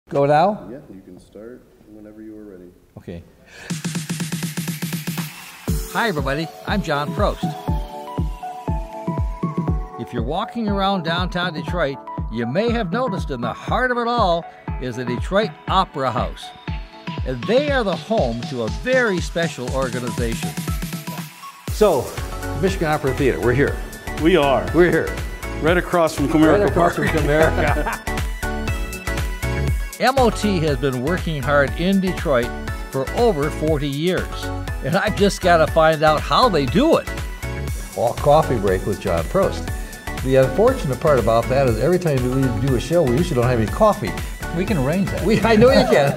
Go now? Yeah, you can start whenever you are ready. Okay. Hi, everybody. I'm John Prost. If you're walking around downtown Detroit, you may have noticed in the heart of it all is the Detroit Opera House. And they are the home to a very special organization. So, Michigan Opera Theater, we're here. We are. We're here. Right across from Comerica Right across Park. from Comerica. MOT has been working hard in Detroit for over 40 years. And I've just got to find out how they do it. Well, coffee break with John Prost. The unfortunate part about that is every time we do a show, we usually don't have any coffee. We can arrange that. I know you can.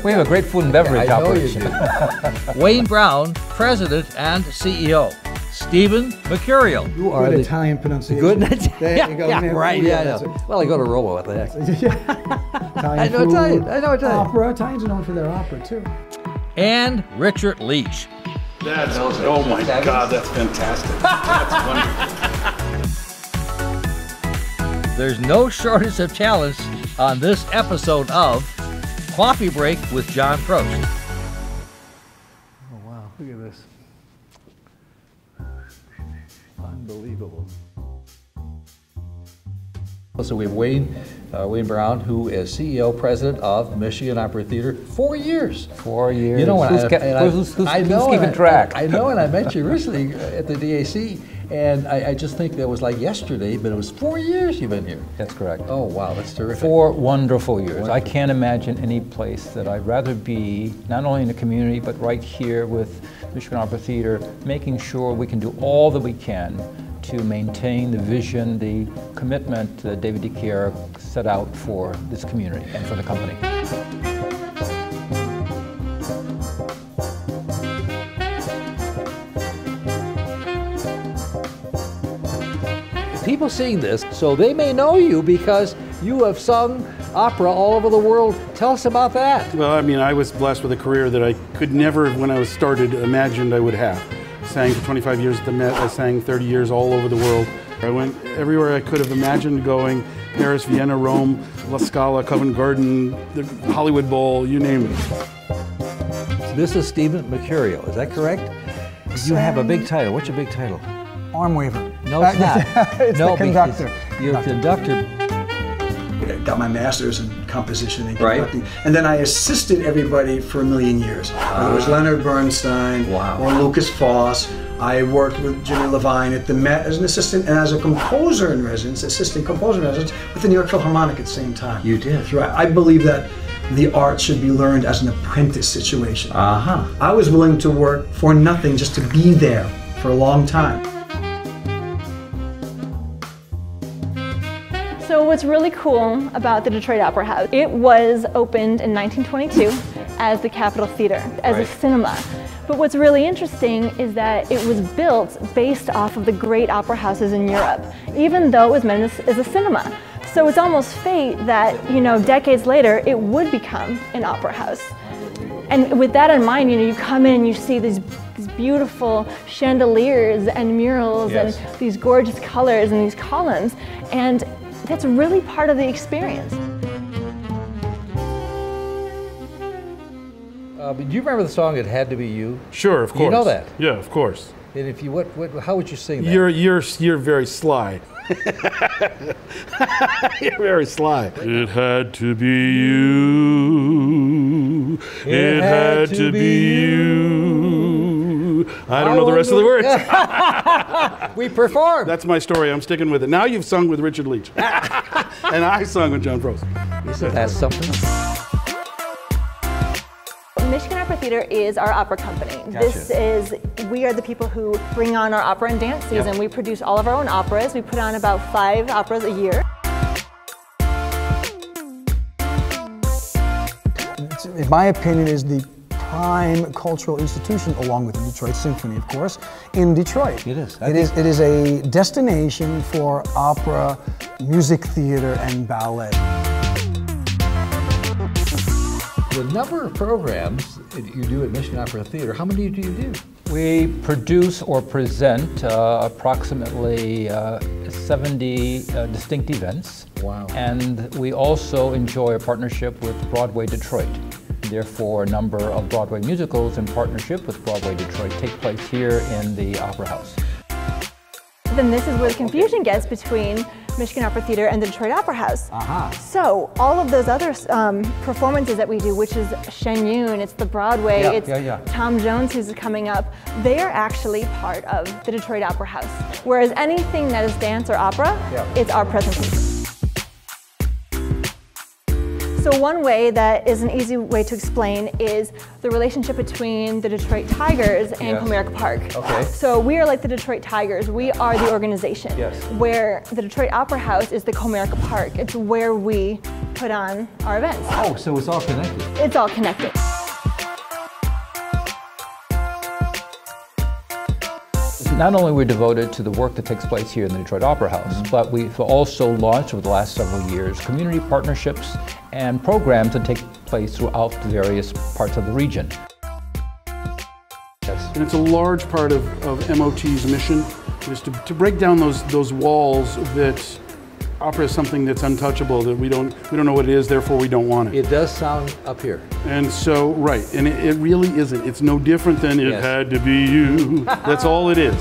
we have a great food and beverage operation. I know you do. Wayne Brown, President and CEO. Stephen Mercurio. You are the Italian pronunciation. Good? There you go. Yeah, right. Yeah, I that's know. Well, I go to Roma, what the heck? Italian I know food, Italian. I know Italian. Opera. Italians are known for their opera, too. And Richard Leach. That's, oh my God, that's fantastic. That's wonderful. There's no shortage of talents on this episode of Coffee Break with John Prost. Oh, wow. Look at this. Unbelievable. So we have Wayne Brown, who is CEO, President of Michigan Opera Theater. 4 years. 4 years. You know, who's keeping track? I know, and I met you recently at the DAC, and I just think that was like yesterday, but it was 4 years you've been here. That's correct. Oh, wow, that's terrific. 4 wonderful years. Wonderful. I can't imagine any place that I'd rather be, not only in the community, but right here with Michigan Opera Theater, making sure we can do all that we can to maintain the vision, the commitment that David DeCaire set out for this community and for the company. People seeing this, so they may know you because you have sung opera all over the world. Tell us about that. Well, I mean, I was blessed with a career that I could never, when I was started, imagined I would have. Sang for 25 years at the Met. I sang 30 years all over the world. I went everywhere I could have imagined going. Paris, Vienna, Rome, La Scala, Covent Garden, the Hollywood Bowl, you name it. This is Stephen Mercurio, is that correct? You have a big title. What's your big title? Arm waver. No, it's not. It's no, the conductor. You're a conductor. I got my master's in composition and conducting, and then I assisted everybody for 1 million years. It was Leonard Bernstein or Lucas Foss. I worked with Jimmy Levine at the Met as an assistant and as a composer in residence, assistant composer in residence with the New York Philharmonic at the same time. You did? Right. I believe that the art should be learned as an apprentice situation. Uh-huh. I was willing to work for nothing just to be there for a long time. So what's really cool about the Detroit Opera House, it was opened in 1922 as the Capitol Theater, as a cinema. But what's really interesting is that it was built based off of the great opera houses in Europe, even though it was meant as a cinema. So it's almost fate that, you know, decades later, it would become an opera house. And with that in mind, you know, you come in and you see these beautiful chandeliers and murals and these gorgeous colors and these columns. And that's really part of the experience. Do you remember the song "It Had to Be You"? Sure, of course. You know that? Yeah, of course. And if you, how would you sing that? You're very sly. You're very sly. It had to be you. It had to be you. I don't know the rest of the words. We performed. That's my story. I'm sticking with it. Now you've sung with Richard Leach. And I sung with John Prost. Isn't that something? Michigan Opera Theater is our opera company. We are the people who bring on our opera and dance season. We produce all of our own operas. We put on about 5 operas a year. In my opinion, is the prime cultural institution, along with the Detroit Symphony, of course, in Detroit. It is. It is a destination for opera, music theater, and ballet. The number of programs you do at Michigan Opera Theater, how many do you do? We produce or present approximately 70 distinct events. Wow. And we also enjoy a partnership with Broadway Detroit. Therefore, a number of Broadway musicals in partnership with Broadway Detroit take place here in the Opera House. Then this is where the confusion gets between Michigan Opera Theater and the Detroit Opera House. So all of those other performances that we do, which is Shen Yun, it's the Broadway, it's Tom Jones who's coming up, they are actually part of the Detroit Opera House. Whereas anything that is dance or opera, it's our presentation. So one way that is an easy way to explain is the relationship between the Detroit Tigers and Comerica Park. Okay. So we are like the Detroit Tigers. We are the organization. Where the Detroit Opera House is the Comerica Park. It's where we put on our events. Oh, so it's all connected. It's all connected. Not only are we devoted to the work that takes place here in the Detroit Opera House, but we've also launched over the last several years community partnerships and programs that take place throughout the various parts of the region. And it's a large part of MOT's mission is to break down those walls that opera is something that's untouchable, that we don't know what it is, therefore we don't want it. It does sound up here. And so, right, and it really isn't. It's no different than it had to be you. That's all it is.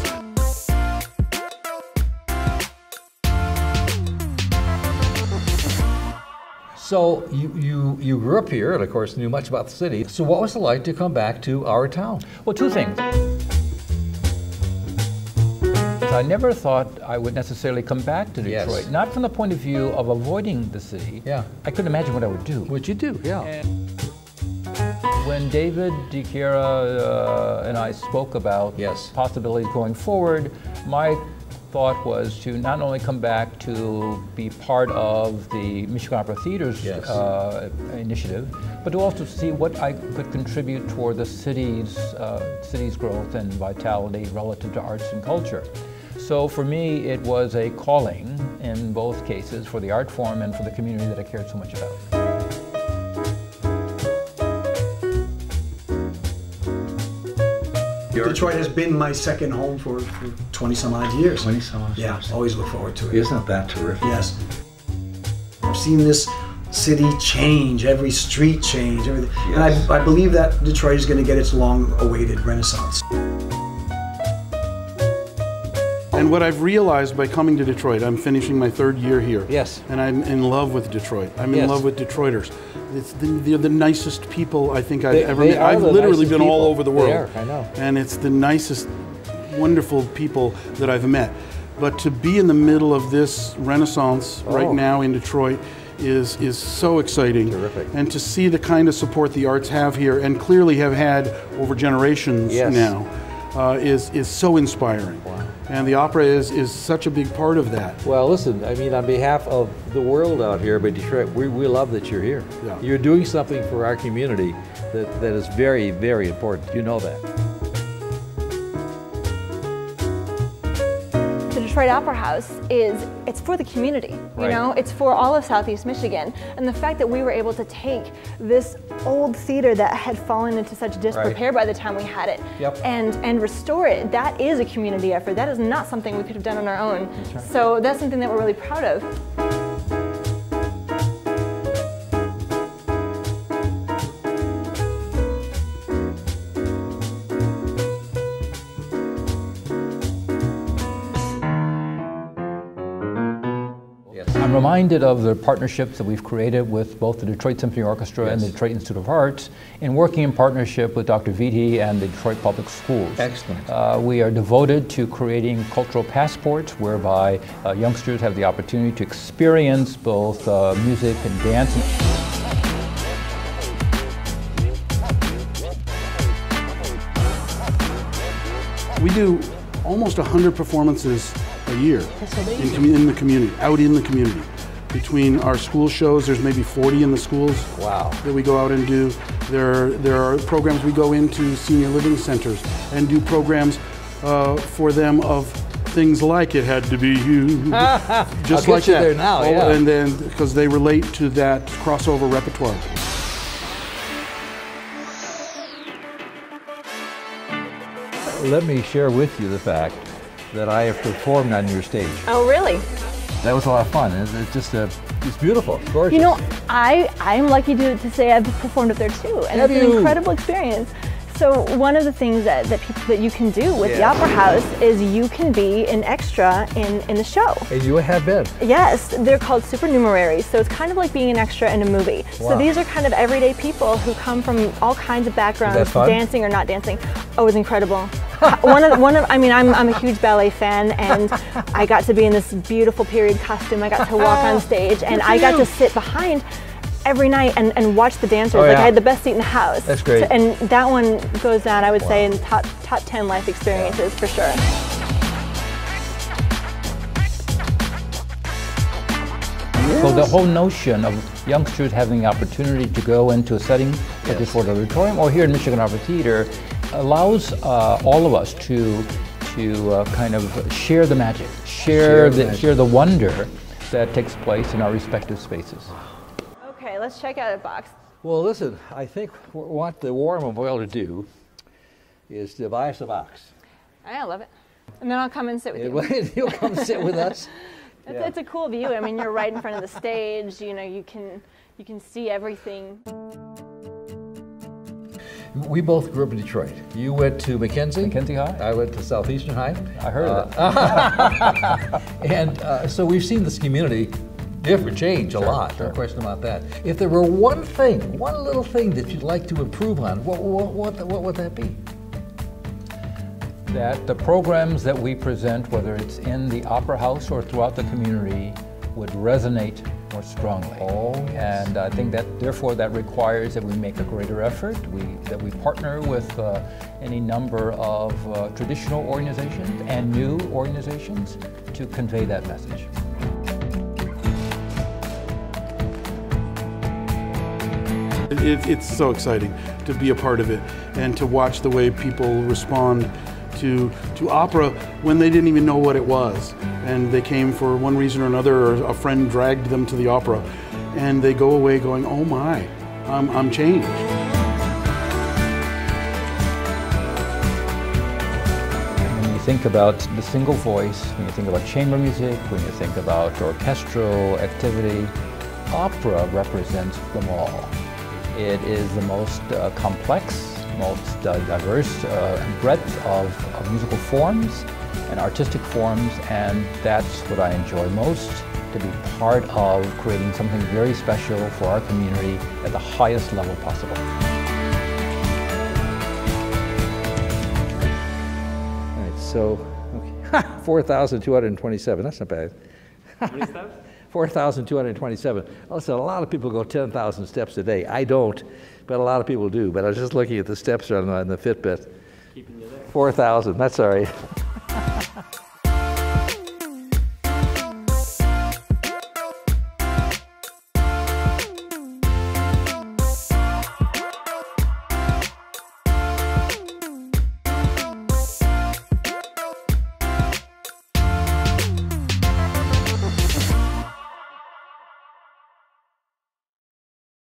So you grew up here and of course knew much about the city. So what was it like to come back to our town? Well, two things. I never thought I would necessarily come back to Detroit, not from the point of view of avoiding the city. I couldn't imagine what I would do. What you do, When David DiChiara and I spoke about possibilities going forward, my thought was to not only come back to be part of the Michigan Opera Theater's initiative, but to also see what I could contribute toward the city's growth and vitality relative to arts and culture. So for me, it was a calling in both cases for the art form and for the community that I cared so much about. Detroit has been my second home for 20 some odd years. 20 some odd years. Yeah, always look forward to it. Isn't that terrific? Yes. I've seen this city change, every street change, everything. And I believe that Detroit is going to get its long-awaited renaissance. And what I've realized by coming to Detroit, I'm finishing my third year here. Yes. And I'm in love with Detroit. I'm in love with Detroiters. They're the nicest people I think I've ever met. I've literally been all over the world. They are, I know. And it's the nicest, wonderful people that I've met. But to be in the middle of this renaissance right now in Detroit is so exciting. Terrific. And to see the kind of support the arts have here and clearly have had over generations now is so inspiring. Wow. And the opera is such a big part of that. Well, listen, I mean, on behalf of the world out here, but Detroit, we love that you're here. You're doing something for our community that is very, very important. You know that. The Detroit Opera House it's for the community, you know? It's for all of Southeast Michigan. And the fact that we were able to take this old theater that had fallen into such disrepair by the time we had it and restore it, that is a community effort. That is not something we could have done on our own. So that's something that we're really proud of. I'm reminded of the partnerships that we've created with both the Detroit Symphony Orchestra and the Detroit Institute of Arts in working in partnership with Dr. Vitti and the Detroit Public Schools. Excellent. We are devoted to creating cultural passports whereby youngsters have the opportunity to experience both music and dance. We do almost 100 performances a year in the community, out in the community. Between our school shows, there's maybe 40 in the schools that we go out and do. There are programs we go into senior living centers and do programs for them of things like It Had to Be You, just like that. There now, and then because they relate to that crossover repertoire. Let me share with you the fact that I have performed on your stage. Oh, really? That was a lot of fun. It's just It's beautiful. It's gorgeous. You know, I'm lucky to say I've performed up there too, and it's an incredible experience. So one of the things that you can do with the Opera House is you can be an extra in the show. And you have been. Yes, they're called supernumeraries. So it's kind of like being an extra in a movie. Wow. So these are kind of everyday people who come from all kinds of backgrounds, dancing or not dancing. Oh, it was incredible. I mean, I'm a huge ballet fan, and I got to be in this beautiful period costume. I got to walk on stage, and I got to sit behind every night and watch the dancers. Like I had the best seat in the house. That's great. So, and that one goes down, I would say, in top 10 life experiences for sure. So the whole notion of youngsters having the opportunity to go into a setting like the Ford Auditorium or here in Michigan Opera Theater allows all of us to kind of share the magic, share the wonder that takes place in our respective spaces. Okay, let's check out a box. Well, listen, I think what the War Memorial to do is to buy us a box. I love it. And then I'll come and sit with you. You'll come sit with us. It's a cool view. I mean, you're right in front of the stage. You know, you can see everything. We both grew up in Detroit. You went to Mackenzie. Mackenzie High. I went to Southeastern High. I heard of that. And so we've seen this community change a lot. No question about that. If there were one little thing that you'd like to improve on, what would that be? That the programs that we present, whether it's in the Opera House or throughout the community, would resonate more strongly. Oh, yes. And I think that therefore that requires that we make a greater effort, that we partner with any number of traditional organizations and new organizations to convey that message. It's so exciting to be a part of it and to watch the way people respond to opera when they didn't even know what it was, and they came for one reason or another, or a friend dragged them to the opera, and they go away going, oh my, I'm changed. When you think about the single voice, when you think about chamber music, when you think about orchestral activity, opera represents them all. It is the most complex, most diverse breadth of musical forms and artistic forms, and that's what I enjoy most, to be part of creating something very special for our community at the highest level possible. All right, so 4,227, that's not bad. How many steps? 4,227. Listen, a lot of people go 10,000 steps a day. I don't, but a lot of people do. But I was just looking at the steps on the Fitbit. Keeping you there. 4,000, that's all right.